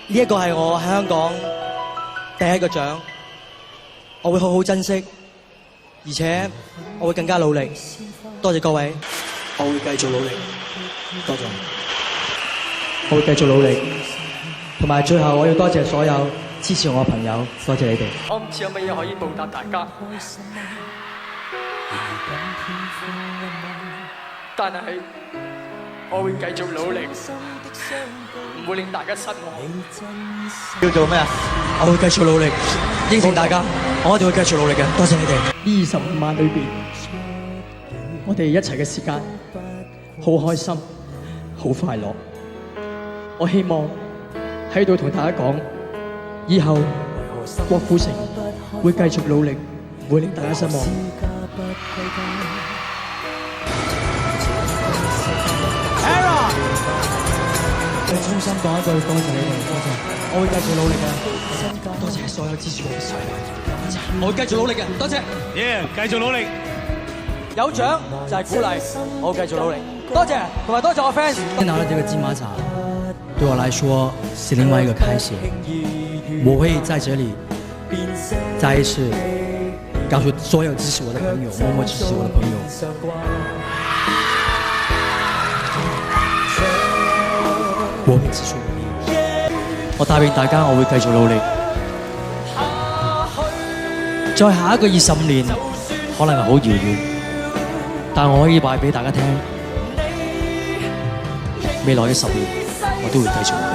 呢一個係我喺香港第一個獎，我會好好珍惜，而且我會更加努力。多謝各位，我會繼續努力。多謝，我會繼續努力。同埋最後，我要多謝所有支持我嘅朋友，多謝你哋。我唔知有乜嘢可以報答大家，但係我會繼續努力，唔會令大家失望。叫做咩啊？我會繼續努力，應承大家，我一定會繼續努力嘅。多謝你哋。呢25萬裏邊，我哋一齊嘅時間好開心，好快樂。我希望喺度同大家講，以後郭富城會繼續努力，唔會令大家失望。我衷心講一句多謝你哋，多謝，我會繼續努力嘅。多謝所有支持我嘅所有人，多謝，我會繼續努力嘅，多謝。繼續努力。有獎就係鼓勵，我會繼續努力。多謝，同埋多謝我 fans。拿了這個金馬獎，對我來說是另外一個開始。我會在這裡再一次告訴所有支持我的朋友，默默支持我的朋友。我會繼續努力，我答應大家，我會繼續努力。再下一個25年，可能係好遙遠，但我可以話俾大家聽，未來嘅10年，我都會繼續努力。